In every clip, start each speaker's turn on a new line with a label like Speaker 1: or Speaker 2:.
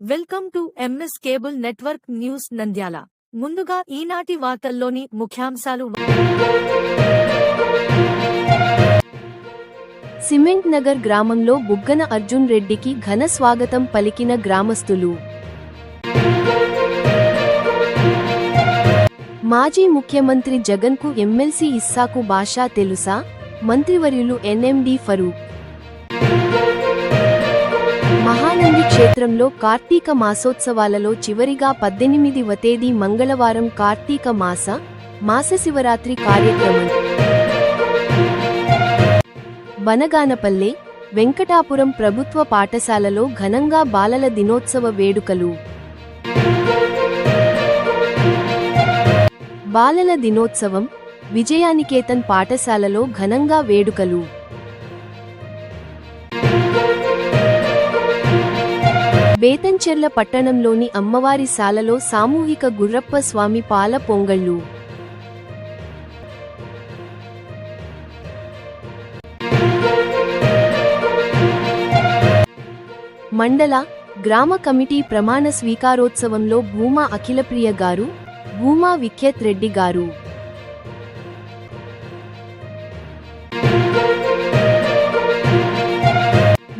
Speaker 1: Welcome to MS cable network news Nandyal. ముందుగా ఈనాటి వార్తల్లోని ముఖ్యాంశాలు.
Speaker 2: సిమెంట్ నగర్ గ్రామంలో బుగ్గన అర్జున్ రెడ్డికి ఘన స్వాగతం పలికిన గ్రామస్తులు. మాజీ ముఖ్యమంత్రి జగన్కు ఎమ్మెల్సీ ఇస్సాకు బాషా తెలుసా? మంత్రివర్యులు ఎన్ఎండి ఫరూక్. మహానంది క్షేత్రంలో కార్తీక మాసోత్సవాలలో చివరిగా 18వ తేదీ మంగళవారం కార్తీక మాసశివరాత్రి కార్యక్రమం. బనగానపల్లె, వెంకటాపురం ప్రభుత్వ పాఠశాలలో ఘనంగా బాలల దినోత్సవ వేడుకలు. బాలల దినోత్సవం, విజయానికేతన్ పాఠశాలలో ఘనంగా వేడుకలు. బేతంచెర్ల పట్టణంలోని అమ్మవారి శాలలో సామూహిక గుర్రప్ప స్వామి పాల పొంగళ్ళు. మండల, గ్రామ కమిటీ ప్రమాణ స్వీకారోత్సవంలో భూమా అఖిలప్రియ గారు, భూమా విఖ్యత్ రెడ్డి గారు.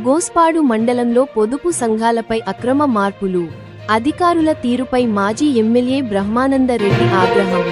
Speaker 2: గోస్పాడు మండలంలో పొదుపు సంఘాలపై అక్రమ మార్పులు, అధికారుల తీరుపై మాజీ ఎమ్మెల్యే బ్రహ్మానంద రెడ్డి ఆగ్రహం.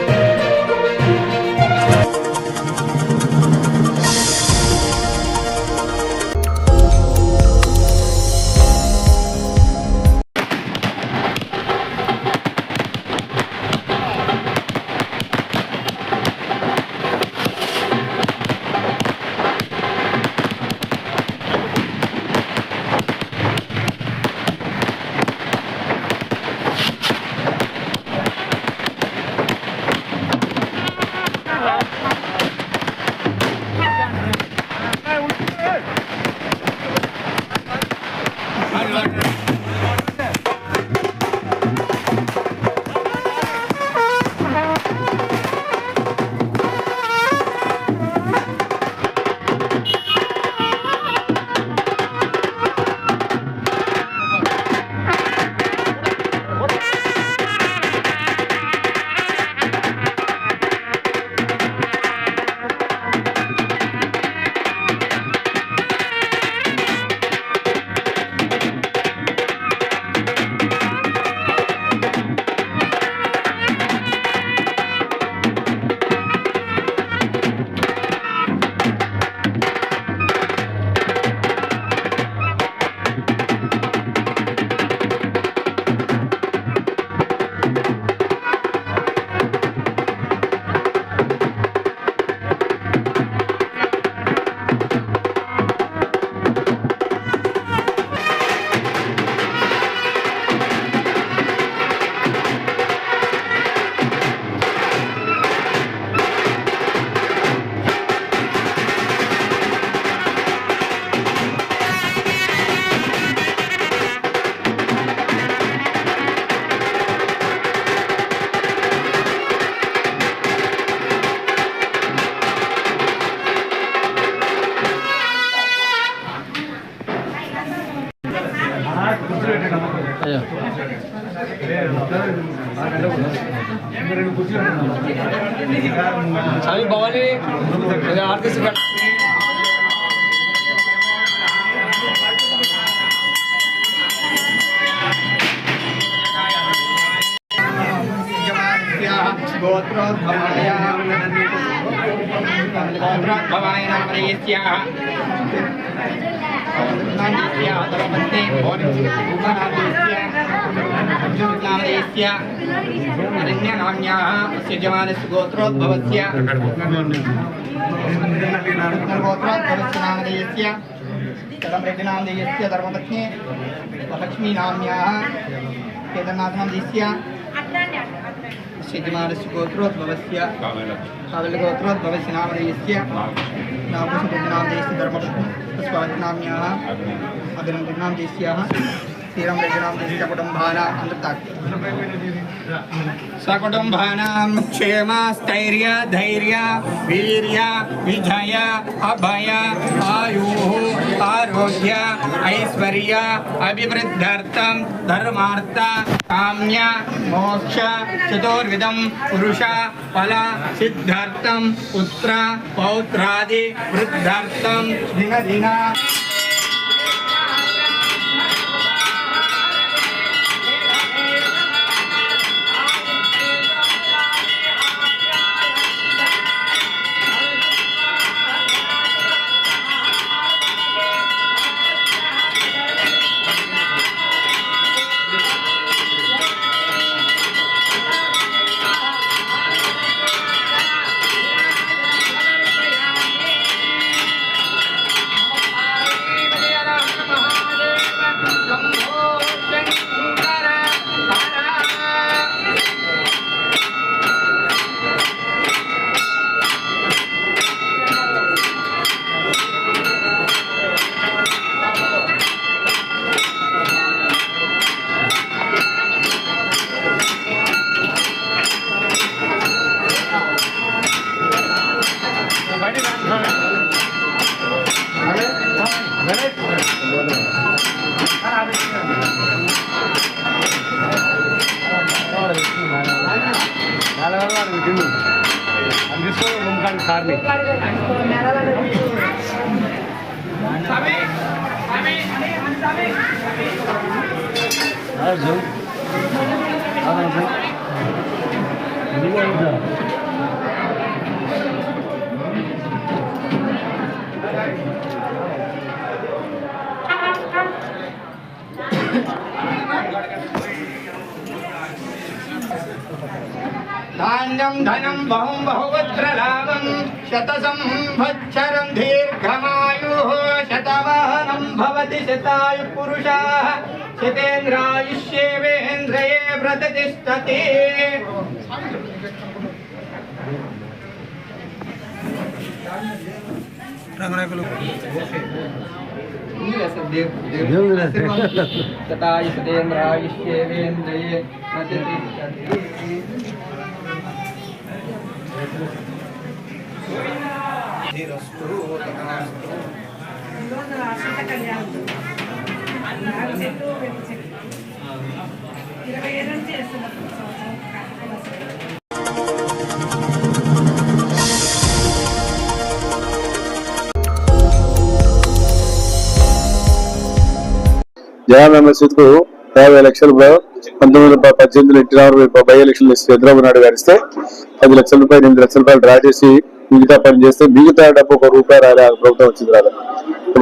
Speaker 3: అవి బావాలి ఆర్టిస్ట్ గోత్రోద్భవాయ गोत्रोद्भवस्य रेड्डिनामधेयस्य धर्मपत्नी लक्ष्मीनाम्याः केदारनाथनामधेयस्य यजमानस्य गोत्रोद्भवस्य कावलगोत्रोद्भवस्य नामधेयस्य नामधेयस्य धर्मपत्नी स्वातिनाम्याः अभिनन्दनामधेयस्याः స్థిరం రెడ్డినామధేయస్య కుటుంబానాం సకుటుంబానాం క్షేమ స్థైర్య ధైర్య వీర్య విజయ అభయ ఆయు ఆరోగ్య ఐశ్వర్య అభివృద్ధ్యర్థం ధర్మార్థ కామ్య మోక్ష చతుర్విధం పురుష ఫల సిద్ధార్థం పుత్ర పౌత్రాది వృద్ధార్థం దిన దిన धान्यं धनं बहुं बहुवत्र लाभं शतसंवत्सरं दीर्घमायुः शतवाहनं भवति शतायुः पुरुषाः शतेन्द्रायुष्येवेन्द्रिये प्रतिष्ठति शतायु शतेन्द्रायुष्येवेन्द्रिये प्रतिष्ठति
Speaker 4: జనాభా మసీద్ కు 50 లక్షల 1918 ఇంటి బై ఎలక్షన్ చంద్రబాబు నాయుడు గారు ఇస్తే 10 లక్షల రూపాయలు 8 లక్షల రూపాయలు డ్రా చేసి మిగతా పని చేస్తే మిగతా డబ్బు ₹1 రాలే. ప్రభుత్వం వచ్చింది రాదు,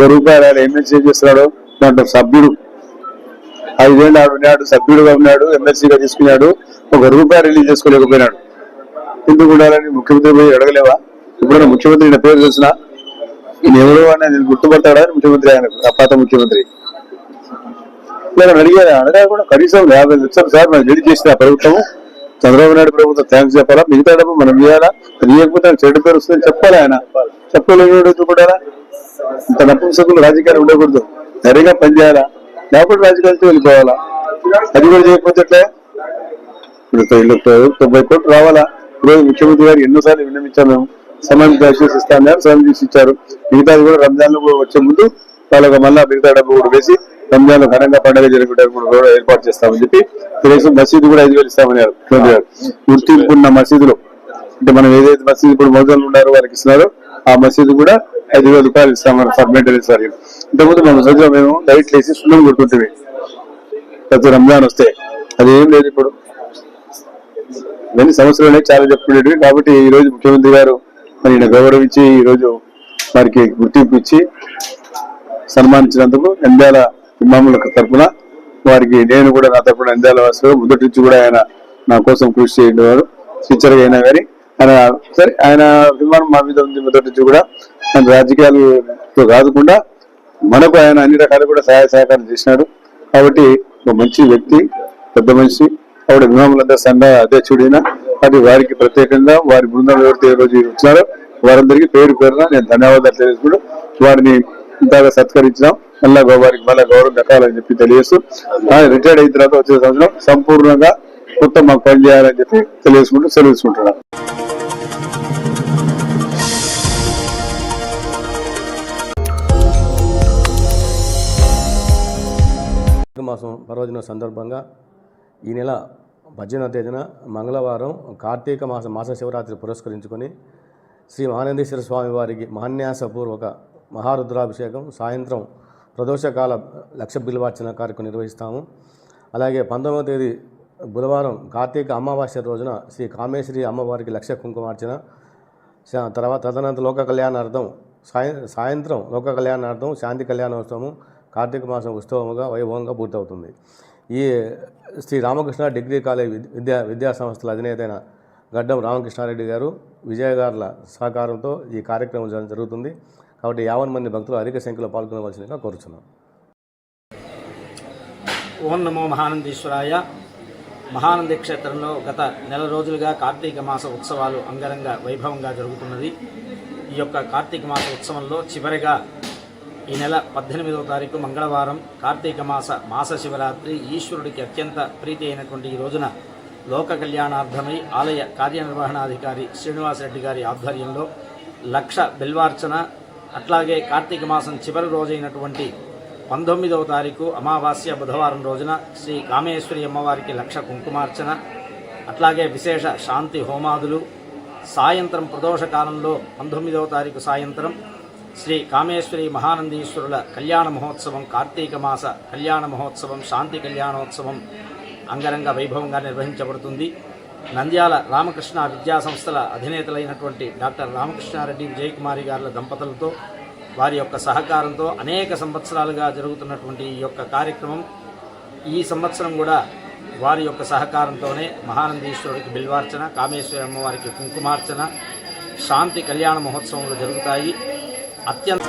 Speaker 4: ₹1 రాలే. ఎమ్మెల్సీ ఏం చేస్తున్నాడు? దాంట్లో సభ్యుడు 5 ఏళ్ళు ఆడున్నాడు, సభ్యుడుగా ఉన్నాడు, ఎమ్మెల్సీగా తీసుకున్నాడు, ₹1 రిలీజ్ చేసుకోలేకపోయినాడు. ఎందుకు ఉండాలని ముఖ్యమంత్రి పోయి అడగలేవా? ఇప్పుడైనా ముఖ్యమంత్రి నా పేరు తెలిసిన ఈయన ఎవరు అని నేను గుర్తుపడతాడా ముఖ్యమంత్రి? ఆయన పాత ముఖ్యమంత్రి అడిగారు కూడా కనీసం 50 లక్షలు సార్ మనకు రిలీజ్ చేసిన ప్రభుత్వం, చంద్రబాబు నాయుడు ప్రభుత్వం థ్యాంక్స్ చెప్పాలా, మిగతా డబ్బు మనం ఇవ్వాలా, అది ఇవ్వకపోతే చెడ్డ పేరు వస్తుందని చెప్పాలి. ఆయన చెప్పలేదు కూడా. ఇంత నపుంసకులు రాజకీయాలు ఉండకూడదు, సరిగా పనిచేయాలా, లేకపోతే రాజకీయాలతో వెళ్ళిపోవాలా. అది కూడా చేయకపోతే ఎట్లా? ఇప్పుడు 90 కోట్లు రావాలా. ఈరోజు ముఖ్యమంత్రి గారు ఎన్నోసార్లు విన్నవించాము, మేము సంబంధిత ఇస్తామన్నారు, సంబంధించి ఇచ్చారు. మిగతాది కూడా రంజాన్ వచ్చే ముందు వాళ్ళకి మళ్ళా మిగతా డబ్బు కూడా వేసి రంజాన్ ఘనంగా పండుగ జరుగుతారు కూడా ఏర్పాటు చేస్తామని చెప్పి ఈరోజు మసీదు కూడా 5,000 ఇస్తామన్నారు ముఖ్యమంత్రి గారు. గుర్తింపున్న మసీదులు అంటే మనం ఏదైతే మసీదు ఇప్పుడు మొదలు ఉన్నారో వారికి ఇస్తున్నారో ఆ మసీదు కూడా 5,000 రూపాయలు ఇస్తామన్నారు ఫర్ మెయింటెనెన్స్ వారికి. ఇంతకుముందు మన మసీదులో మేము లైట్లు వేసి సున్నం కొడుతుంటే ప్రతి రంజాన్ వస్తే అదేం లేదు. ఇప్పుడు ఇవన్నీ సంవత్సరాలు చాలా చెప్పుకునేవి. కాబట్టి ఈ రోజు ముఖ్యమంత్రి గారు మరి గౌరవించి ఈ రోజు వారికి గుర్తింపు ఇచ్చి సన్మానించినందుకు నంద్యాల ఇమాముల తరఫున వారికి నేను కూడా నా తరఫున నంద్యాల వాసులు మొదటి నుంచి కూడా ఆయన నా కోసం కృషి చేయడం టీచర్గా అయినా కానీ ఆయన సరే ఆయన అభిమానం మా మీద ఉంది మొదటి నుంచి కూడా. ఆయన రాజకీయాలతో కాకుండా మనకు ఆయన అన్ని రకాలు కూడా సహాయ సహకారం చేసినాడు. కాబట్టి ఒక మంచి వ్యక్తి, పెద్ద మనిషి, ఆవిడ ఇమాములందరూ సంఘ అధ్యక్షుడైనా అది వారికి ప్రత్యేకంగా వారి బృందం ఎవరితో ఈ రోజు వచ్చినారో వారందరికీ పేరు పేరున నేను ధన్యవాదాలు తెలియజేసుకుంటూ వారిని ఇంతగా సత్కరించినాం. వారికి మళ్ళీ గౌరవం దక్కాలని చెప్పి తెలియజేస్తూ రిటైర్డ్ అయిన తర్వాత వచ్చే సంవత్సరం సంపూర్ణంగా మొత్తం మాకు పని చేయాలని చెప్పి తెలియజేసుకుంటూ సెలవు తీసుకుంటున్నాం.
Speaker 5: మాసం పర్వదిన సందర్భంగా ఈ నెల 18వ తేదీన మంగళవారం కార్తీక మాస శివరాత్రి పురస్కరించుకొని శ్రీ మహానందేశ్వర స్వామి వారికి మహాన్యాసపూర్వక మహారుద్రాభిషేకం, సాయంత్రం ప్రదోషకాల లక్ష బిల్వార్చన కార్యక్రమం నిర్వహిస్తాము. అలాగే 19వ తేదీ బుధవారం కార్తీక అమావాస్య రోజున శ్రీ కామేశ్వరి అమ్మవారికి లక్ష కుంకుమార్చన, తదనంతరం లోక కళ్యాణార్థం సాయంత్రం లోక కళ్యాణార్థం శాంతి కళ్యాణోత్సవం కార్తీక మాసం ఉత్సవముగా వైభవంగా పూర్తవుతుంది. ఈ శ్రీ రామకృష్ణ డిగ్రీ కాలేజ్ విద్యా సంస్థల అధినేత అయిన గడ్డం రామకృష్ణారెడ్డి గారు, విజయ గారుల సహకారంతో ఈ కార్యక్రమం జరుగుతుంది. కాబట్టి 50 మంది భక్తులు అధిక సంఖ్యలో పాల్గొనవలసిందిగా కోరుచున్నాం.
Speaker 6: ఓం నమో మహానందీశ్వరాయ. మహానంది క్షేత్రంలో గత నెల రోజులుగా కార్తీక మాస ఉత్సవాలు అంగరంగ వైభవంగా జరుగుతున్నది. ఈ యొక్క కార్తీక మాస ఉత్సవంలో చివరిగా ఈ నెల 18వ తారీఖు మంగళవారం కార్తీక మాస శివరాత్రి ఈశ్వరుడికి అత్యంత ప్రీతి అయినటువంటి ఈ రోజున లోక కళ్యాణార్థమై ఆలయ కార్యనిర్వహణాధికారి శ్రీనివాసరెడ్డి గారి ఆధ్వర్యంలో లక్ష బిల్వార్చన, అట్లాగే కార్తీక మాసం చివరి రోజైనటువంటి 19వ తారీఖు అమావాస్య బుధవారం రోజున శ్రీ కామేశ్వరి అమ్మవారికి లక్ష కుంకుమార్చన, అట్లాగే విశేష శాంతి హోమాదులు, సాయంత్రం ప్రదోషకాలంలో 19వ తారీఖు సాయంత్రం శ్రీ కామేశ్వరి మహానందీశ్వరుల కళ్యాణ మహోత్సవం, కార్తీక మాస కళ్యాణ మహోత్సవం, శాంతి కళ్యాణోత్సవం అంగరంగ వైభవంగా నిర్వహించబడుతుంది. నంద్యాల రామకృష్ణ విద్యా సంస్థల అధినేతలైనటువంటి డాక్టర్ రామకృష్ణారెడ్డి విజయకుమారి గారుల దంపతులతో వారి యొక్క సహకారంతో అనేక సంవత్సరాలుగా జరుగుతున్నటువంటి ఈ యొక్క కార్యక్రమం ఈ సంవత్సరం కూడా వారి యొక్క సహకారంతోనే మహానందీశ్వరుడికి బిల్వార్చన, కామేశ్వరి అమ్మవారికి కుంకుమార్చన, శాంతి కళ్యాణ మహోత్సవాలు జరుగుతాయి. అత్యంత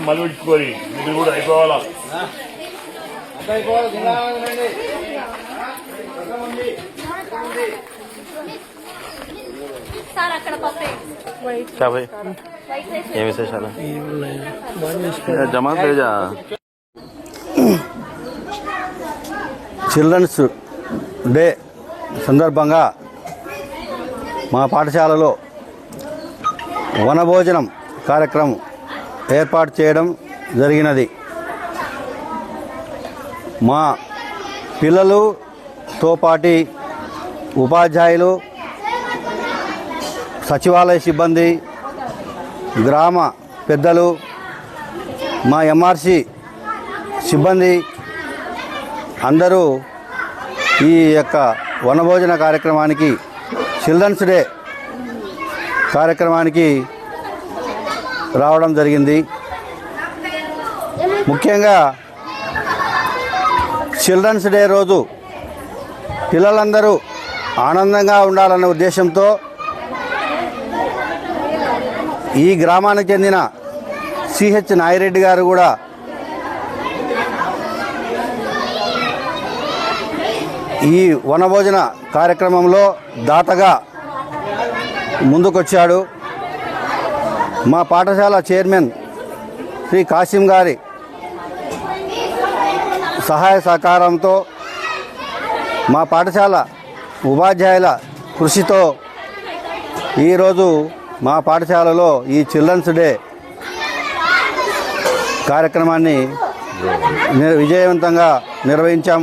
Speaker 7: మళ్ళీ పెట్టుకోరి మీరు కూడా అయిపోవాలా.
Speaker 8: ఏం విశేషాలు జమా తేజ
Speaker 9: చిల్డ్రన్స్ డే సందర్భంగా మా పాఠశాలలో వనభోజనం కార్యక్రమం ఏర్పాటు చేయడం జరిగినది. మా పిల్లలతో పాటి ఉపాధ్యాయులు, సచివాలయ సిబ్బంది, గ్రామ పెద్దలు, మా ఎంఆర్సి సిబ్బంది అందరూ ఈ యొక్క వనభోజన కార్యక్రమానికి, చిల్డ్రన్స్ డే కార్యక్రమానికి రావడం జరిగింది. ముఖ్యంగా చిల్డ్రన్స్ డే రోజు పిల్లలందరూ ఆనందంగా ఉండాలన్న ఉద్దేశంతో ఈ గ్రామానికి చెందిన సిహెచ్ నాయిరెడ్డి గారు కూడా ఈ వనభోజన కార్యక్రమంలో దాతగా ముందుకొచ్చాడు. మా పాఠశాల చైర్మన్ శ్రీ కాసిం గారి సహాయ సహకారంతో, మా పాఠశాల ఉపాధ్యాయుల కృషితో ఈరోజు మా పాఠశాలలో ఈ చిల్డ్రన్స్ డే కార్యక్రమాన్ని విజయవంతంగా నిర్వహించాం.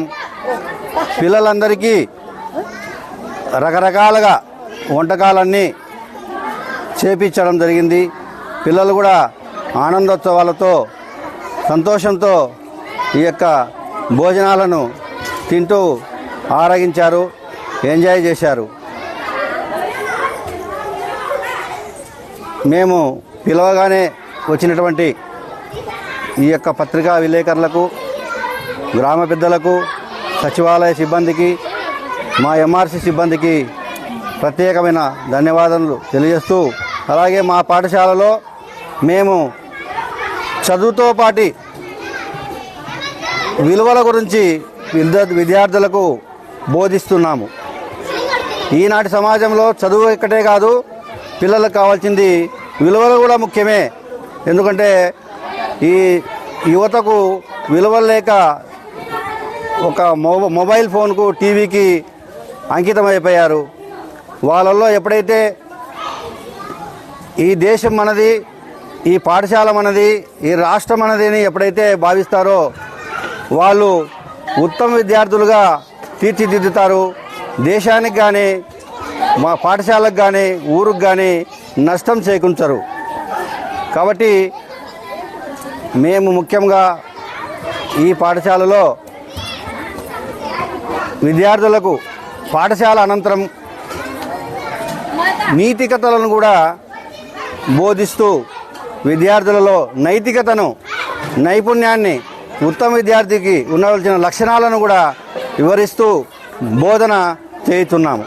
Speaker 9: పిల్లలందరికీ రకరకాలుగా వంటకాలన్నీ చేపించడం జరిగింది. పిల్లలు కూడా ఆనందోత్సవాలతో, సంతోషంతో ఈ యొక్క భోజనాలను తింటూ ఆరగించారు. ఎంజాయ్ చేశారు. మేము పిలవగానే వచ్చినటువంటి ఈ యొక్క పత్రికా విలేకరులకు, గ్రామ పెద్దలకు, సచివాలయ సిబ్బందికి, మా ఎంఆర్సి సిబ్బందికి ప్రత్యేకమైన ధన్యవాదాలు తెలియజేస్తూ, అలాగే మా పాఠశాలలో మేము చదువుతో పాటు విలువల గురించి విద్యార్థులకు బోధిస్తున్నాము. ఈనాటి సమాజంలో చదువు ఒక్కటే కాదు, పిల్లలకు కావాల్సింది విలువలు కూడా ముఖ్యమే. ఎందుకంటే ఈ యువతకు విలువలు లేక ఒక మొబైల్ ఫోన్కు, టీవీకి అంకితమైపోయారు. వాళ్ళల్లో ఎప్పుడైతే ఈ దేశం మనది, ఈ పాఠశాల మనది, ఈ రాష్ట్రం మనది అని ఎప్పుడైతే భావిస్తారో వాళ్ళు ఉత్తమ విద్యార్థులుగా తీర్చిదిద్దుతారు. దేశానికి కానీ, మా పాఠశాలకు కానీ, ఊరికి కానీ నష్టం చేకూర్చరు. కాబట్టి మేము ముఖ్యంగా ఈ పాఠశాలలో విద్యార్థులకు పాఠశాల అనంతరం నీతికతలను కూడా బోధిస్తూ విద్యార్థులలో నైతికతను, నైపుణ్యాన్ని, ఉత్తమ విద్యార్థికి ఉండవలసిన లక్షణాలను కూడా వివరిస్తూ బోధన చేస్తున్నాము.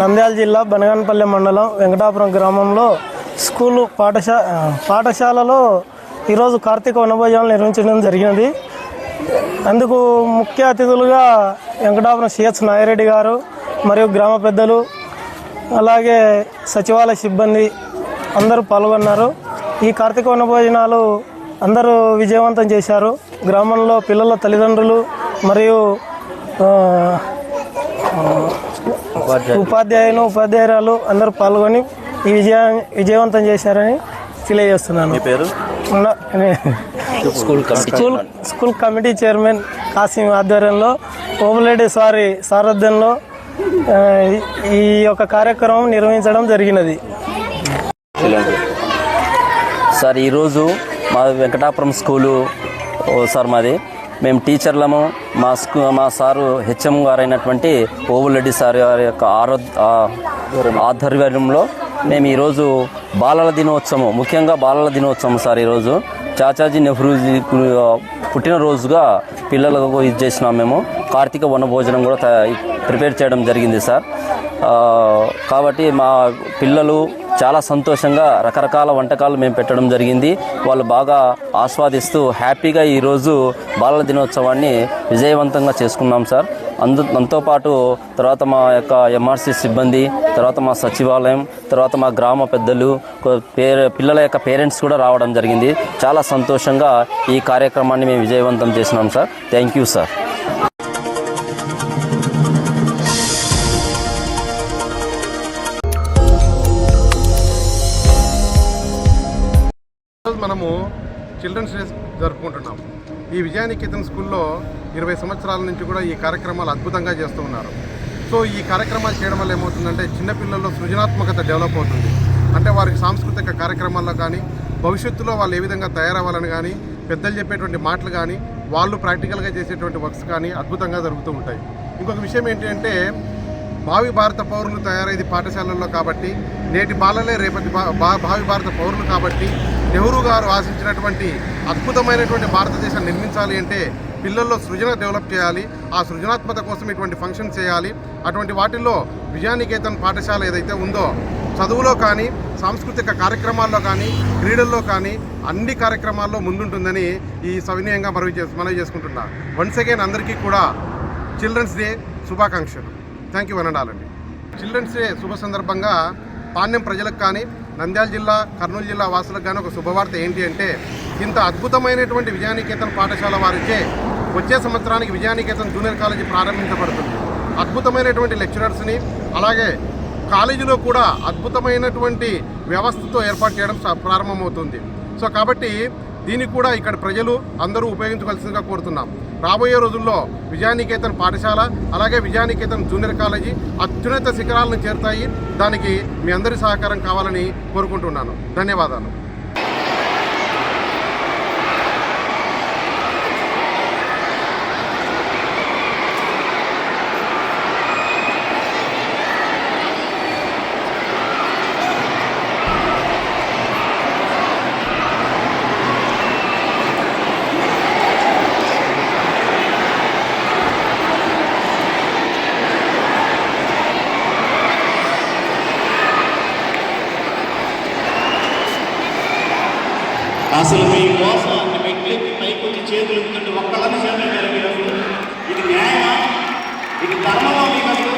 Speaker 10: నంద్యాల జిల్లా బనగానపల్లి మండలం వెంకటాపురం గ్రామంలో పాఠశాలలో ఈరోజు కార్తీక వనభోజనాలు నిర్వహించడం జరిగినది. అందుకు ముఖ్య అతిథులుగా వెంకటాపురం సిహెచ్ నాయిరెడ్డి గారు మరియు గ్రామ పెద్దలు, అలాగే సచివాలయ సిబ్బంది అందరూ పాల్గొన్నారు. ఈ కార్తీక వనభోజనాలు అందరూ విజయవంతం చేశారు. గ్రామంలో పిల్లల తల్లిదండ్రులు మరియు ఉపాధ్యాయురాలు అందరూ పాల్గొని ఈ విజయవంతం చేశారని తెలియజేస్తున్నాను.
Speaker 8: మీ పేరు?
Speaker 10: స్కూల్ కమిటీ చైర్మన్ కాసిం ఆధ్వర్యంలో, ఓబులెడ్డి సారథ్యంలో ఈ యొక్క కార్యక్రమం నిర్వహించడం జరిగినది.
Speaker 8: సార్, ఈరోజు మా వెంకటాపురం స్కూలు సార్ మాది, మేము టీచర్లము, మా సారు హెచ్ఎం గారైనటువంటి ఓబులెడ్డి సార్ గారి యొక్క ఆధ్వర్యంలో మేము ఈరోజు బాలల దినోత్సవం, ముఖ్యంగా బాలల దినోత్సవం సార్. ఈరోజు చాచాజీ నెహ్రూజీ పుట్టినరోజుగా పిల్లలకు ఇది చేసినాం. మేము కార్తీక వనభోజనం కూడా ప్రిపేర్ చేయడం జరిగింది సార్. కాబట్టి మా పిల్లలు చాలా సంతోషంగా రకరకాల వంటకాలు మేము పెట్టడం జరిగింది. వాళ్ళు బాగా ఆస్వాదిస్తూ హ్యాపీగా ఈరోజు బాలల దినోత్సవాన్ని విజయవంతంగా చేసుకున్నాం సార్. దాంతోపాటు తర్వాత మా యొక్క ఎంఆర్సి సిబ్బంది, తర్వాత మా సచివాలయం, తర్వాత మా గ్రామ పెద్దలు, పిల్లల యొక్క పేరెంట్స్ కూడా రావడం జరిగింది. చాలా సంతోషంగా ఈ కార్యక్రమాన్ని మేము విజయవంతం చేసినాం సార్. Thank you sir.
Speaker 4: మనము చిల్డ్రన్స్ డే జరుపుకుంటున్నాం. ఈ విజయనికేతన్ స్కూల్లో 20 సంవత్సరాల నుంచి కూడా ఈ కార్యక్రమాలు అద్భుతంగా చేస్తూ ఉన్నారు. సో ఈ కార్యక్రమాలు చేయడం వల్ల ఏమవుతుందంటే చిన్నపిల్లల్లో సృజనాత్మకత డెవలప్ అవుతుంది. అంటే వారికి సాంస్కృతిక కార్యక్రమాల్లో కానీ, భవిష్యత్తులో వాళ్ళు ఏ విధంగా తయారవ్వాలని కానీ, పెద్దలు చెప్పేటువంటి మాటలు కానీ, వాళ్ళు ప్రాక్టికల్గా చేసేటువంటి వర్క్స్ కానీ అద్భుతంగా జరుగుతూ ఉంటాయి. ఇంకొక విషయం ఏంటి అంటే, భావి భారత పౌరులు తయారైంది పాఠశాలల్లో కాబట్టి, నేటి బాలలే రేపటి భావి భారత పౌరులు కాబట్టి, నెహ్రూ గారు ఆశించినటువంటి అద్భుతమైనటువంటి భారతదేశాన్ని నిర్మించాలి అంటే పిల్లల్లో సృజన డెవలప్ చేయాలి. ఆ సృజనాత్మక కోసం ఇటువంటి ఫంక్షన్ చేయాలి. అటువంటి వాటిల్లో విజయనికేతన్ పాఠశాల ఏదైతే ఉందో, చదువులో కానీ, సాంస్కృతిక కార్యక్రమాల్లో కానీ, క్రీడల్లో కానీ అన్ని కార్యక్రమాల్లో ముందుంటుందని ఈ సవినయంగా మనవి చేసుకుంటున్నా. వన్స్ అగైన్ అందరికీ కూడా చిల్డ్రన్స్ డే శుభాకాంక్షలు. థ్యాంక్ యూ అనండాలండి. చిల్డ్రన్స్ డే శుభ సందర్భంగా పాణ్యం ప్రజలకు కానీ, నంద్యాల జిల్లా, కర్నూలు జిల్లా వాసులకు కానీ ఒక శుభవార్త ఏంటి అంటే, ఇంత అద్భుతమైనటువంటి విజయనికేతన్ పాఠశాల వారిచే వచ్చే సంవత్సరానికి విజయనికేతన్ జూనియర్ కాలేజీ ప్రారంభించబడుతుంది. అద్భుతమైనటువంటి లెక్చరర్స్ని, అలాగే కాలేజీలో కూడా అద్భుతమైనటువంటి వ్యవస్థతో ఏర్పాటు చేయడం ప్రారంభమవుతుంది. సో కాబట్టి దీనికి కూడా ఇక్కడ ప్రజలు అందరూ ఉపయోగించవలసిందిగా కోరుతున్నాం. రాబోయే రోజుల్లో విజయనికేతన్ పాఠశాల, అలాగే విజయనికేతన్ జూనియర్ కాలేజీ అత్యున్నత శిఖరాలను చేరుతాయి. దానికి మీ అందరి సహకారం కావాలని కోరుకుంటున్నాను. ధన్యవాదాలు.
Speaker 3: అసలు మీ కోసం అన్ని మెట్లెక్కి పైకొచ్చి చేతులు ఎత్తుంటే ఒక్కళ్ళని చేతులు మీరు ఇది న్యాయమా? ఇది ధర్మమా మీకు అసలు?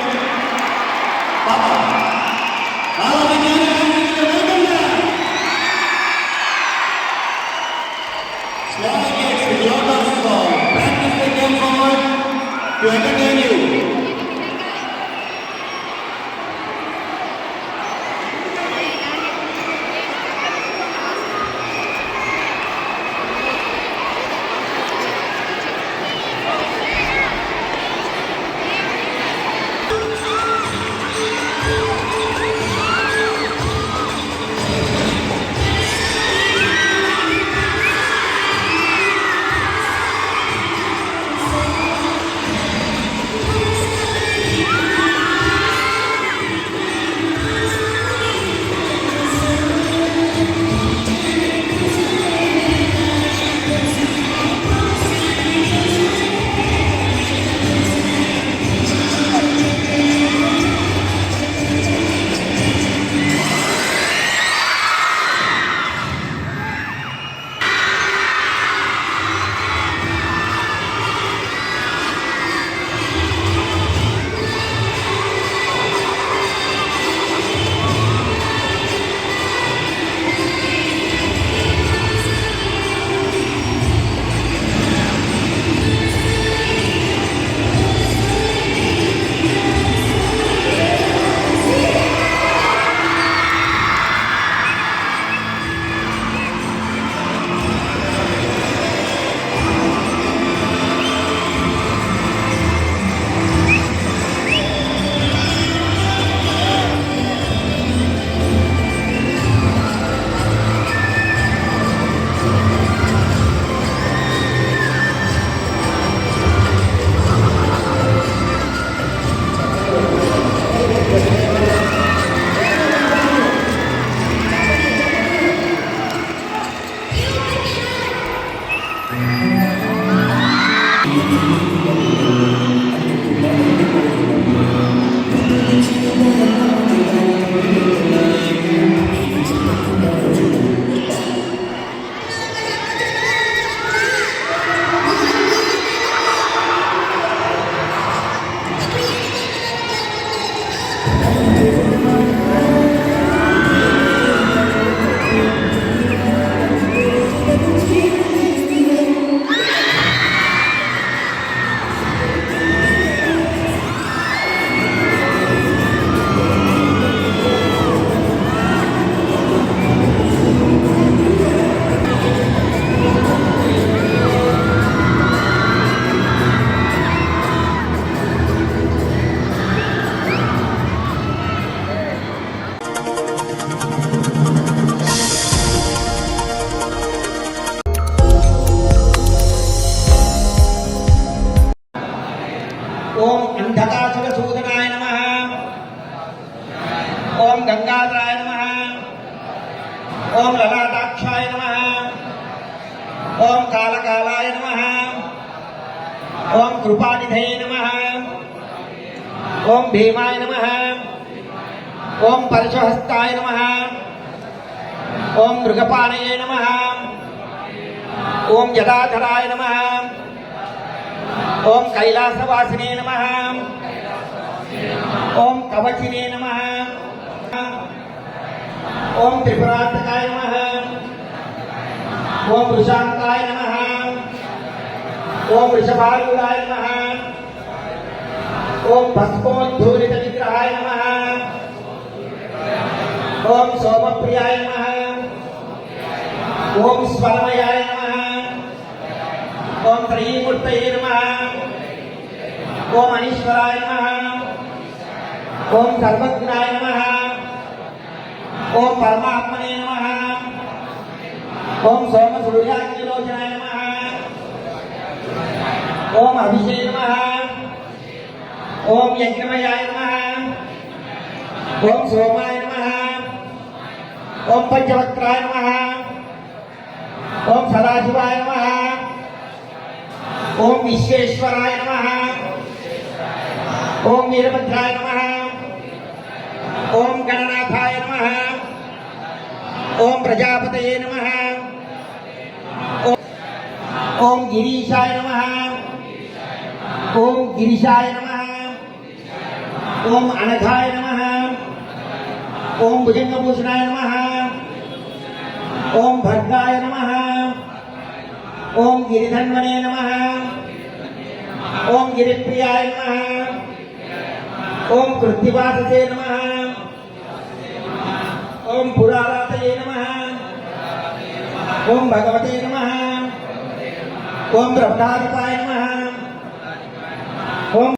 Speaker 3: పాపం చాలా to entertain you. ओम अंधकासुरसूदनाय नमः। ओम गंगाधराय नमः। ओम ललाटाक्षाय नमः। ओम कालकालाय नमः। ओम कृपानिधये नमः। ओम भीमाय नमः। ओम परशुहस्ताय नमः। ओम मृगपाणये नमः। ओम जटाधराय नमः। ओम कैलासवासिने नमः। ओम कवचिने नमः। ओम त्रिपुरांतकाय नमः। ओम वृषांकाय नमः। ओम वृषभारूढाय नमः। ओम भस्मोद्धूलित विग्रहाय नमः। ओम सोमप्रियाय नमः। ओम स्वरमयाय नमः। ओम त्रयीमूर्तये नमः। ओम अनीश्वराय नमः। ओम सर्वज्ञाय नमः। ओम परमात्मने नमः। ओम सोमसूर्याग्निलोचनाय नमः। ओम अभिषेक नमः। ओम यज्ञमयाय नमः। ओम सोमाय नमः। ओम पंचवक्त्राय नमः। ओम सदाशिवाय नमः। ओम विश्वेश्वराय नमः। ओम वीरभद्राय नमः। ओम गणनाथाय नमः। ओम प्रजापतये नमः। గిరీశాయ నమః. ఓం గిరిశాయ నమః. ఓం అనఘాయ నమః. ఓం భుజంగభూషణాయ నమః. ఓం భర్గాయ నమః. ఓం గిరిధన్వనే నమః. ఓం గిరిప్రియాయ నమః. ఓం కృత్తివాససే నమః. ఓం పురారాతయే నమః. ఓం భగవతే నమః. ఓం బ్రహ్మాధిపాయ నమః. ఓం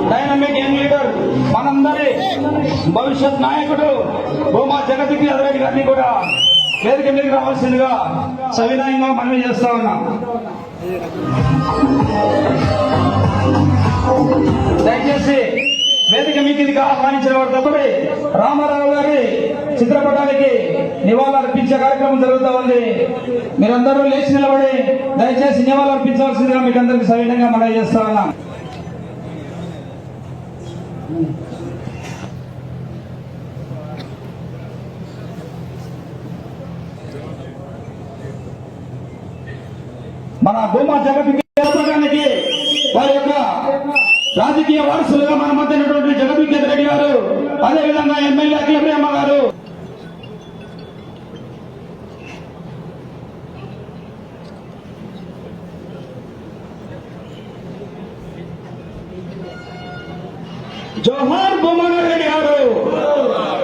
Speaker 3: డైనమిక్ యంగ్ లీడర్, మనందరి భవిష్యత్ నాయకుడు భూమా జగతికి అధిరెడ్డి గారిని కూడా వేదిక మీదకి రావాల్సిందిగా సవినయంగా మనవి చేస్తా ఉన్నాం. దయచేసి వేదిక మీదికి ఆహ్వానించిన వారు తప్పటి రామారావు గారి చిత్రపటానికి నివాళులర్పించే కార్యక్రమం జరుగుతూ ఉంది. మీరందరూ లేచి నిలబడి దయచేసి నివాళులర్పించవలసిందిగా మీకు అందరికీ సవినయంగా మనవి చేస్తా ఉన్నాం. మన భూమా జగతికి వారి యొక్క రాజకీయ వారసులుగా మన మధ్య ఉన్నటువంటి జగదీశ్వర్ రెడ్డి గారు, అదేవిధంగా ఎమ్మెల్యే అఖిలప్రియమ్మ గారు, జోహార్ భూమా రెడ్డి గారు,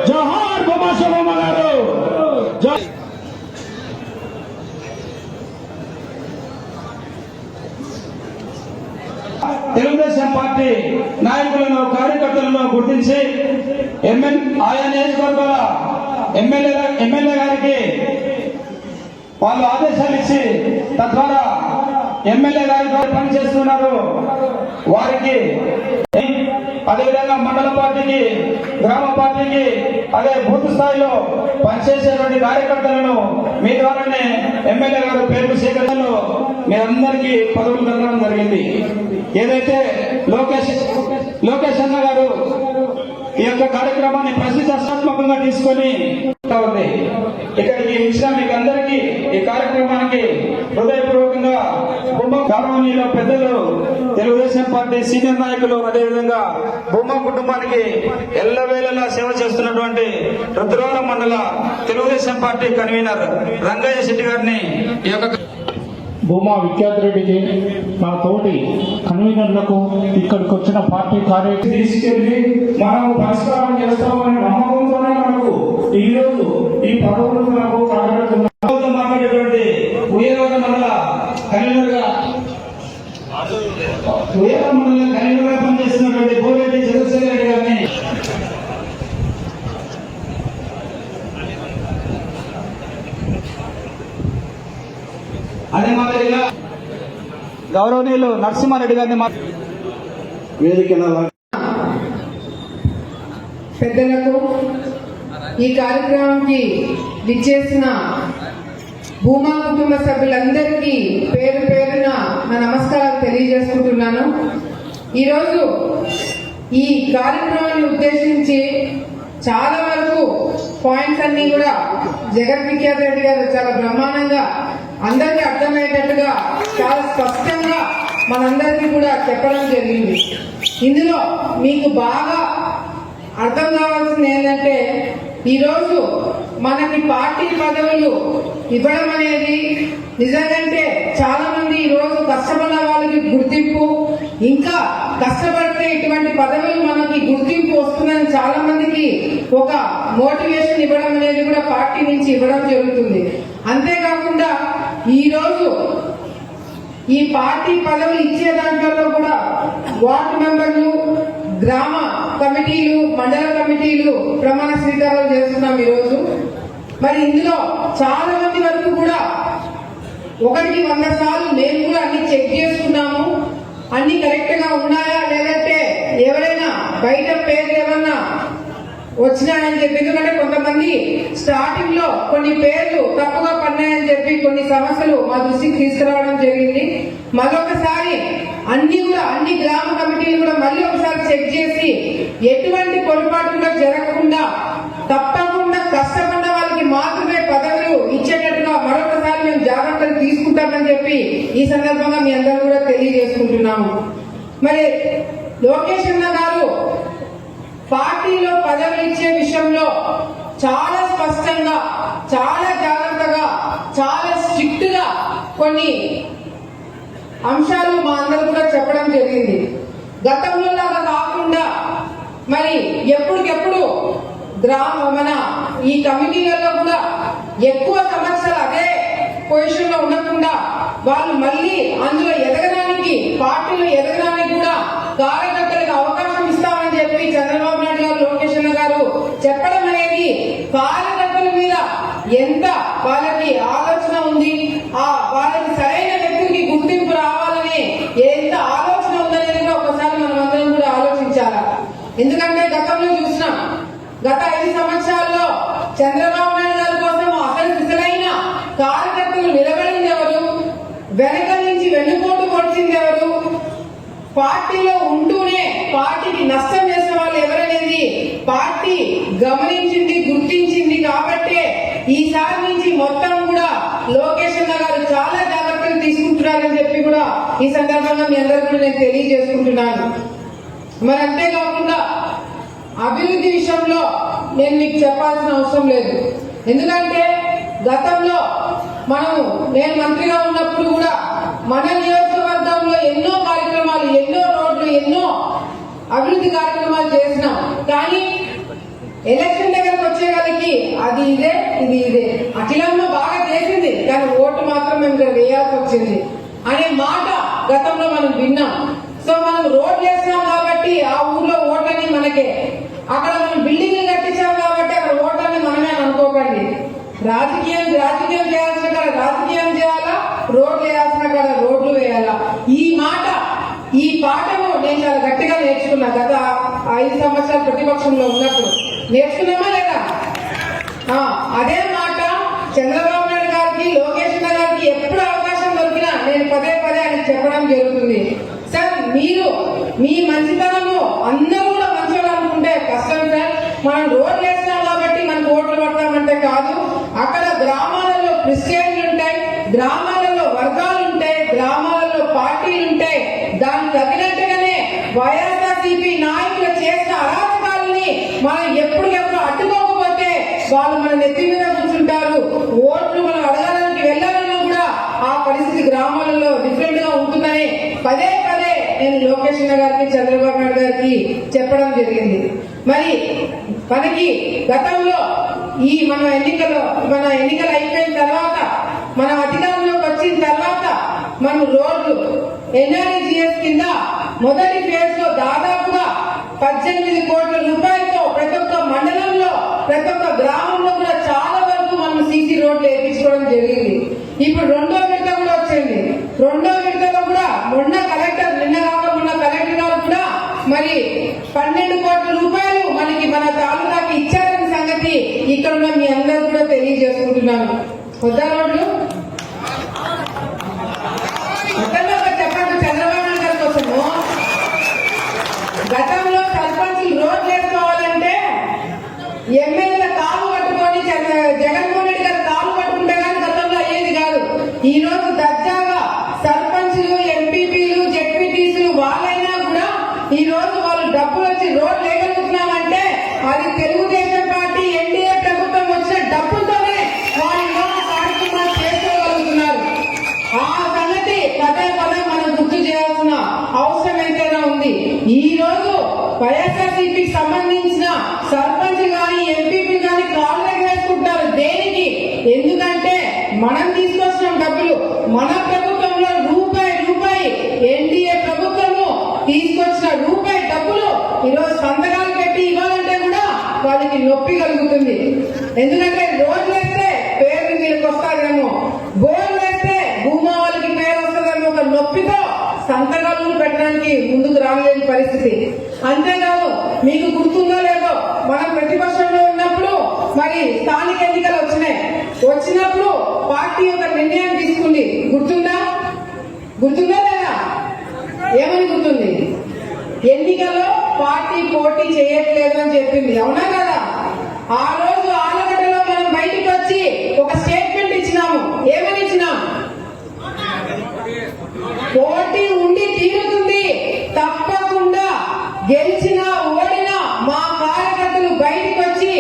Speaker 3: జోహార్ భూమా శోభమ్మ గారు. తెలుగుదేశం పార్టీ నాయకులను కార్యకర్తలను గుర్తించి ఆయా నియోజకవర్గాల ఎమ్మెల్యే గారికి వాళ్ళు ఆదేశాలు ఇచ్చి తద్వారా ఎమ్మెల్యే గారి ద్వారా పనిచేస్తున్నారు. వారికి అదేవిధంగా మండల పార్టీకి, గ్రామ పార్టీకి, అదే బూత్ స్థాయిలో పనిచేసేటువంటి కార్యకర్తలను మీ ద్వారానే ఎమ్మెల్యే గారు పేర్లు సేకరణలో మీ అందరికీ పదవులు దక్కడం జరిగింది. ఏదైతే లోకేష్ అన్న గారు ఈ యొక్క కార్యక్రమాన్ని ప్రతిష్టాత్మకంగా తీసుకొని ఇక్కడికి వచ్చిన మీకు అందరికీ ఈ కార్యక్రమానికి హృదయపూర్వకంగా గౌరవనీయుల పెద్దలు, తెలుగుదేశం పార్టీ సీనియర్ నాయకులు, అదేవిధంగా భూమా కుటుంబానికి ఎల్లవేళలా సేవ చేస్తున్నటువంటి రుద్రవరం మండల తెలుగుదేశం పార్టీ కన్వీనర్ రంగయ్య శెట్టి గారిని ఈ యొక్క
Speaker 11: భూమా విఖ్యాతిరెడ్డికి, మా తోటి కన్వీనర్లకు, ఇక్కడికి వచ్చిన పార్టీ కార్యక్రమం తీసుకెళ్లి మనం పరిష్కారం చేస్తామని నమ్మకంతోనే మనకు ఈ రోజు ఈ పదవులు మనకు మాట్లాడేటువంటి ఉయ్యలవరం మండల కన్వీనర్గా పనిచేస్తున్నటువంటి బోరెడ్డి చంద్రశేఖర్ రెడ్డి గారిని అదే మాదిరిగా గౌరవనీయులు నరసింహారెడ్డి గారిని వేదిక
Speaker 12: పెద్దలకు, ఈ కార్యక్రమానికి విచ్చేసిన భూమా కుటుంబ సభ్యులందరికీ పేరు పేరున నా నమస్కారాలు తెలియజేసుకుంటున్నాను. ఈరోజు ఈ కార్యక్రమాన్ని ఉద్దేశించి చాలా వరకు పాయింట్స్ అన్ని కూడా జగన్ విఖ్యాత్ రెడ్డి గారు చాలా బ్రహ్మాండంగా అందరికీ అర్థమయ్యేటట్టుగా చాలా స్పష్టంగా మనందరికీ కూడా చెప్పడం జరిగింది. ఇందులో మీకు బాగా అర్థం కావాల్సింది ఏంటంటే ఈరోజు మనకి పార్టీ పదవులు ఇవ్వడం అనేది నిజంగానే చాలా మంది ఈరోజు కష్టపడిన వాళ్ళకి గుర్తింపు, ఇంకా కష్టపడితే ఇటువంటి పదవులు మనకి గుర్తింపు వస్తుందని చాలా మందికి ఒక మోటివేషన్ ఇవ్వడం అనేది కూడా పార్టీ నుంచి ఇవ్వడం జరుగుతుంది. అంతేకాకుండా ఈరోజు ఈ పార్టీ పదవులు ఇచ్చే దాంట్లో కూడా వార్డు మెంబర్లు, గ్రామ కమిటీలు, మండల కమిటీలు ప్రమాణ స్వీకారాలు చేస్తున్నాం ఈరోజు. మరి ఇందులో చాలా మంది వరకు కూడా 100 సార్లు మేము కూడా అన్ని చెక్ చేసుకున్నాము. అన్ని కరెక్ట్ గా ఉన్నాయా లేదంటే ఎవరైనా బయట పేర్లు ఏమన్నా వచ్చినాయని చెప్పి, ఎందుకంటే కొంతమంది స్టార్టింగ్ లో కొన్ని పేర్లు తప్పుగా పడినాయని చెప్పి కొన్ని సమస్యలు మా దృష్టికి తీసుకురావడం జరిగింది. మరొకసారి అన్ని గ్రామ కమిటీలు కూడా మళ్ళీ ఒకసారి చెక్ చేసి ఎటువంటి పొరపాటు కూడా జరగకుండా తప్పకుండా కష్టపడ్డ వాళ్ళకి మాత్రమే పదవులు ఇచ్చేటట్టుగా మరొకసారి మేము జాగ్రత్తలు తీసుకుంటామని చెప్పి ఈ సందర్భంగా మీ అందరూ కూడా తెలియజేసుకుంటున్నాము. మరి లోకేష్ అన్న గారు పార్టీలో పదవులు ఇచ్చే విషయంలో చాలా స్పష్టంగా, చాలా జాగ్రత్తగా, చాలా స్ట్రిక్ట్ గా కొన్ని అంశాలు మా అందరూ కూడా చెప్పడం జరిగింది. గతంలో లాగా కాకుండా మరి ఎప్పటికెప్పుడు మన ఈ కమిటీలలో కూడా ఎక్కువ సంవత్సరాలు అదే పొజిషన్ లో ఉండకుండా వాళ్ళు మళ్ళీ అందులో ఎదగడానికి, పార్టీలో ఎదగడానికి కూడా కార్యకర్తలకు అవకాశం ఇస్తామని చెప్పి చంద్రబాబు నాయుడు గారు, లోకేష్ అన్న గారు చెప్పడం అనేది కార్యకర్తల మీద ఎంత వాళ్ళకి ఆలోచన ఉంది, వాళ్ళకి సరైన వ్యక్తులకి గుర్తింపు రావాలని ఎంత ఆలోచన ఉందనేది ఒకసారి మనం అందరం కూడా ఆలోచించాలి. ఎందుకంటే గతంలో చూసినాం, గత 5 సంవత్సరాల్లో చంద్రబాబు నాయుడు గారి కోసం అసలైన కార్యకర్తలు నిలబడింది ఎవరు, వెనక నుంచి వెన్నుపోటు పొడిచింది ఎవరు, పార్టీలో ఉంటూనే పార్టీకి నష్టం చేసిన వాళ్ళు ఎవరనేది పార్టీ గమనించింది, గుర్తించింది. కాబట్టి ఈసారి నుంచి మొత్తం కూడా లోకేష్ అన్న గారు చాలా జాగ్రత్తలు తీసుకుంటున్నారని చెప్పి కూడా ఈ సందర్భంగా మీ అందరూ కూడా నేను తెలియజేసుకుంటున్నాను. మరి అంతేకాకుండా అభివృద్ధి విషయంలో నేను మీకు చెప్పాల్సిన అవసరం లేదు. ఎందుకంటే గతంలో నేను మంత్రిగా ఉన్నప్పుడు కూడా మన నియోజకవర్గంలో ఎన్నో కార్యక్రమాలు, ఎన్నో రోడ్లు, ఎన్నో అభివృద్ధి కార్యక్రమాలు చేసినాం. కానీ ఎలక్షన్ దగ్గరకు వచ్చేవాళ్ళకి అది ఇదే, ఇది ఇదే. అఖిలమ్మ బాగా చేసింది కానీ ఓటు మాత్రం మేము ఇక్కడ వేయాల్సి వచ్చింది అనే మాట గతంలో మనం విన్నాం. సో మనం రోడ్లు వేసినాం కాబట్టి ఆ ఊర్లో ఓట్లని మనకే, అక్కడ మనం బిల్డింగ్లు కట్టించాం కాబట్టి అక్కడ ఓట్లని మనమే అని అనుకోకండి. రాజకీయం చేయాల్సిన కాడ రాజకీయం చేయాలా, రోడ్లు వేయాల్సిన కాడ రోడ్లు వేయాలా. ఈ పాఠము నేను చాలా గట్టిగా నేర్చుకున్నా. గత 5 సంవత్సరాలు ప్రతిపక్షంలో ఉన్నప్పుడు నేర్చుకున్నామా లేదా? అదే మాట చంద్రబాబు నాయుడు గారికి, లోకేష్ గారికి ఎప్పుడు అవకాశం దొరికినా నేను పదే ఆయనకు చెప్పడం జరుగుతుంది. సార్, మీరు మీ మంచితనము అందరూ కూడా మంచిగా అనుకుంటే కష్టం సార్. మనం రోడ్లు వేస్తున్నాం కాబట్టి మనకు ఓట్లు పడతామంటే కాదు. అక్కడ గ్రామాలలో ప్రెసిడెంట్లు ఉంటాయి, గ్రామాలలో వర్గాలు ఉంటాయి, గ్రామాలలో పార్టీలు ఉంటాయి. దానికి తగినట్టుగానే వైఎస్ఆర్సీపీ నాయకులు చేసిన అరాచకాలని మనం ఎప్పటికెప్పుడు అడ్డుకోకపోతే వాళ్ళు మన నెత్తి మీద కూర్చుంటారు. ఓట్లు మనం అడగడానికి వెళ్ళాలన్నా కూడా ఆ పరిస్థితి గ్రామాలలో డిఫరెంట్ గా ఉంటుందని పదే నేను లోకేష్ గారికి, చంద్రబాబు నాయుడు గారికి చెప్పడం జరిగింది. మరి మనకి గతంలో మన ఎన్నికలు అయిపోయిన తర్వాత, మనం అధికారంలోకి వచ్చిన తర్వాత మనం రోడ్లు ఎన్ఆర్ఈజీఎస్ కింద మొదటి ఫేజ్ లో దాదాపుగా 18 కోట్ల రూపాయలతో ప్రతి ఒక్క మండలంలో, ప్రతి ఒక్క గ్రామంలో కూడా చాలా వరకు మనం సీసీ రోడ్లు వేయించుకోవడం జరిగింది. ఇప్పుడు రెండో విడత కూడా వచ్చింది. రెండో విడతలో కూడా నిన్న కలెక్టర్ గారు కూడా మరి 12 కోట్ల రూపాయలు మన తాలూకాకి ఇచ్చారని సంగతి ఇక్కడ ఉన్న మీ అందరూ కూడా తెలియజేసుకుంటున్నాను. వద్దా రోడ్లు చెప్పండి చంద్రబాబు నాయుడు గారి కోసము. గతంలో సర్పంచులు రోడ్లు వేసుకోవాలంటే ఎమ్మెల్యేల కాలు పట్టుకొని జగన్మోహన్ రెడ్డి గారు కాలు పట్టుకుంటే కానీ గతంలో అయ్యేది కాదు. ఈ రోజు దర్జాగా సర్పంచులు, ఎంపీపీలు, జెడ్పీటీసీలు వాళ్ళైనా కూడా ఈ రోజు వాళ్ళు డబ్బులు వచ్చి రోడ్లు వేయగలుగుతున్నామంటే వైఎస్ఆర్సీపీకి సంబంధించిన సర్పంచ్ గాని ఎంపీపీ గాని కాళ్ళు వేసుకుంటారు. దేనికి? ఎందుకంటే మనం తీసుకొచ్చిన డబ్బులు, మన ప్రభుత్వంలో రూపాయి ఎన్డీఏ ప్రభుత్వము తీసుకొచ్చిన రూపాయి డబ్బులు ఈరోజు సంతకాలు పెట్టి ఇవ్వాలంటే కూడా వాళ్ళకి నొప్పి కలుగుతుంది. ఎందుకంటే రోడ్లు వేస్తే పేరు వీళ్ళకి వస్తారేమో, బోర్లు వేస్తే భూమా వాళ్ళకి పేరు వస్తుందేమో ఒక నొప్పితో సంతకాలు పెట్టడానికి ముందుకు రాలేని పరిస్థితి. అంతేకాదు, మీకు గుర్తుందో లేదో, మనం ప్రతిపక్షంలో ఉన్నప్పుడు మరి స్థానిక ఎన్నికలు వచ్చినప్పుడు పార్టీ ఒక నిర్ణయం తీసుకుంది. గుర్తుందా లేదా? ఏమని గుర్తుంది? ఎన్నికల్లో పార్టీ పోటీ చేయట్లేదు అని చెప్పింది. అవునా కదా? ఆ రోజు ఆలగడ్డలో మనం బయటికి వచ్చి ఒక స్టేట్మెంట్ ఇచ్చినాము. ఏమని ఇచ్చినాం? పోటీ ఉండి తీరుతుంది, తప్పకుండా గెలిచినా ఓడినా మా కార్యకర్తలు బయటికి వచ్చి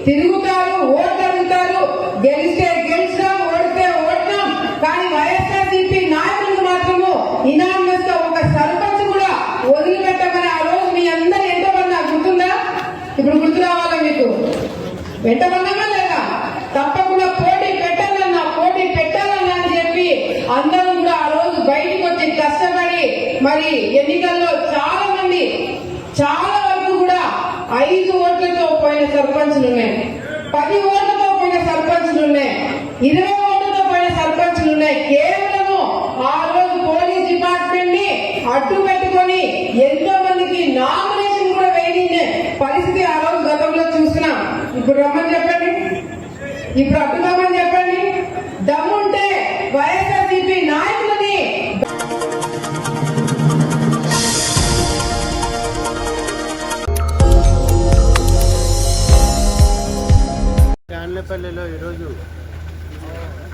Speaker 12: తిరుగుతారు, ఓట్లు అడుగుతారు. గెలిస్తే గెలిచినాం, ఓడితే ఓడినాం. కానీ వైఎస్ఆర్సీపీ నాయకులకు మాత్రము ఇనానిమస్ గా ఒక సర్పంచ్ కూడా వదిలిపెట్టమని ఆ రోజు మీ అందరూ ఎంతమన్నా గుర్తుందా? ఇప్పుడు గుర్తు రావాలా మీకు? వెంటమన్నామా లేదా? తప్పకుండా పోటీ పెట్టాలన్నా అని చెప్పి అందరూ కూడా ఆ రోజు బయటకు వచ్చి కష్టపడి మరి ఎన్నికల్లో చాలా వరకు కూడా 5 ఓట్లతో పోయిన సర్పంచ్లు ఉన్నాయి, 10 ఓట్లతో పోయిన సర్పంచ్లు ఉన్నాయి, 20 ఓట్లతో పోయిన సర్పంచ్లు ఉన్నాయి. కేవలము ఆ రోజు పోలీస్ డిపార్ట్మెంట్ ని అడ్డు పెట్టుకొని ఎంతో మందికి నామినేషన్ కూడా వేయని పరిస్థితి ఆ రోజు గతంలో చూస్తున్నాం. ఇప్పుడు రమ్మని చెప్పండి, ఇప్పుడు అడ్డుకోమని చెప్పండి. దమ్ముంటే వైఎస్ఆర్సీపీ నాయకులని
Speaker 10: కాన్లపల్లిలో ఈరోజు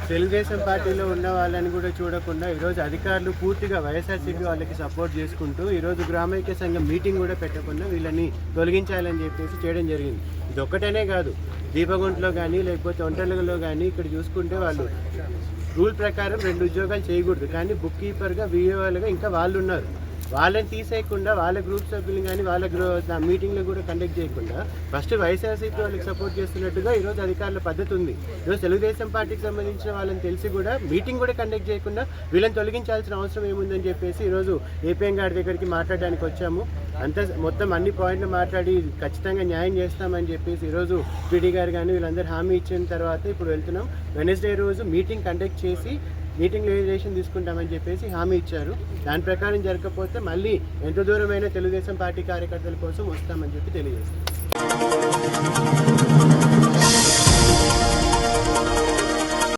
Speaker 10: తెలుగుదేశం పార్టీలో ఉన్న వాళ్ళని కూడా చూడకుండా ఈరోజు అధికారులు పూర్తిగా వైఎస్ఆర్సీపీ వాళ్ళకి సపోర్ట్ చేసుకుంటూ ఈరోజు గ్రామైక్య సంఘం మీటింగ్ కూడా పెట్టకుండా వీళ్ళని తొలగించాలని చెప్పేసి చేయడం జరిగింది. ఇది ఒక్కటనే కాదు, దీపగుంటలో కానీ లేకపోతే ఒంటరిలో కానీ ఇక్కడ చూసుకుంటే వాళ్ళు రూల్ ప్రకారం 2 ఉద్యోగాలు చేయకూడదు, కానీ బుక్ కీపర్గా విఏఓలుగా ఇంకా వాళ్ళు ఉన్నారు. వాళ్ళని తీసేయకుండా వాళ్ళ గ్రూప్ సభ్యులు కానీ వాళ్ళ మీటింగ్లు కూడా కండక్ట్ చేయకుండా ఫస్ట్ వైఎస్ఆర్సీపీ వాళ్ళకి సపోర్ట్ చేస్తున్నట్టుగా ఈరోజు అధికారుల పద్ధతి ఉంది. ఈరోజు తెలుగుదేశం పార్టీకి సంబంధించిన వాళ్ళని తెలిసి కూడా మీటింగ్ కూడా కండక్ట్ చేయకుండా వీళ్ళని తొలగించాల్సిన అవసరం ఏముందని చెప్పేసి ఈరోజు ఏపీఎం గారి దగ్గరికి మాట్లాడడానికి వచ్చాము. మొత్తం అన్ని పాయింట్లు మాట్లాడి ఖచ్చితంగా న్యాయం చేస్తామని చెప్పేసి ఈరోజు పీడీ గారు కానీ వీళ్ళందరూ హామీ ఇచ్చిన తర్వాత ఇప్పుడు వెళ్తున్నాం. వెనస్డే రోజు మీటింగ్ కండక్ట్ చేసి మీటింగ్ రిజర్వేషన్ తీసుకుంటామని చెప్పేసి హామీ ఇచ్చారు. దాని ప్రకారం జరగకపోతే మళ్ళీ ఎంత దూరమైన తెలుగుదేశం పార్టీ కార్యకర్తల కోసం వస్తామని చెప్పి తెలియజేస్తాం.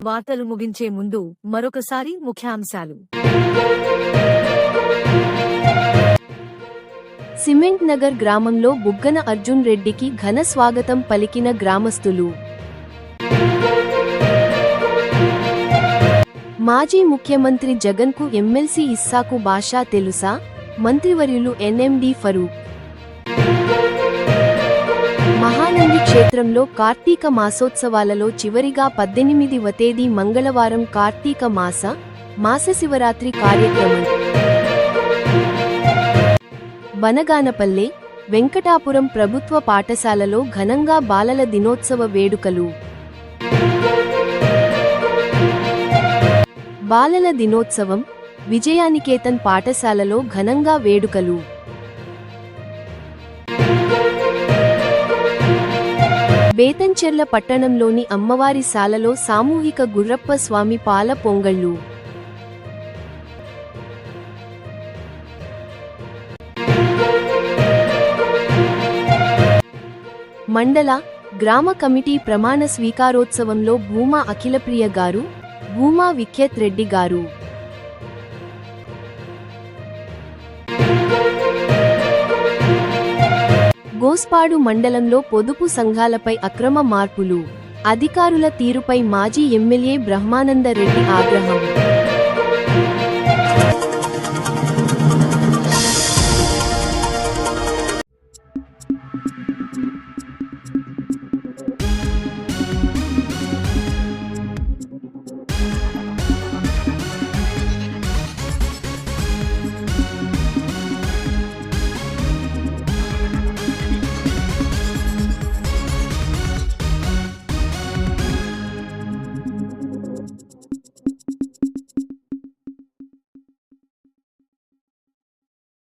Speaker 1: వార్తలు ముగించే ముందు మరొకసారి ముఖ్యాంశాలు.
Speaker 2: సిమెంట్ నగర్ గ్రామంలో బుగ్గన అర్జున్ రెడ్డికి ఘన స్వాగతం పలికిన గ్రామస్తులు. మాజీ ముఖ్యమంత్రి జగన్కు ఎమ్మెల్సీ ఇస్సాకు బాషా తెలుసా? మంత్రివర్యులు ఎన్ఎండి ఫరూక్. మహానంది క్షేత్రంలో కార్తీక మాసోత్సవాలలో చివరిగా 18వ తేదీ మంగళవారం కార్తీక మాస శివరాత్రి కార్యక్రమం. బనగానపల్లె, వెంకటాపురం ప్రభుత్వ పాఠశాలలో ఘనంగా బాలల దినోత్సవ వేడుకలు. బాలల దినోత్సవం, విజయానికేతన్ పాఠశాలలో ఘనంగా వేడుకలు. బేతంచెర్ల పట్టణంలోని అమ్మవారి శాలలో సామూహిక గుర్రప్ప స్వామి పాల పొంగళ్ళు. మండల, గ్రామ కమిటీ ప్రమాణ స్వీకారోత్సవంలో భూమా అఖిలప్రియ గారు, భూమా విఖ్యత్ రెడ్డి గారు. గోస్పాడు మండలంలో పొదుపు సంఘాలపై అక్రమ మార్పులు, అధికారుల తీరుపై మాజీ ఎమ్మెల్యే బ్రహ్మానంద రెడ్డి ఆగ్రహం.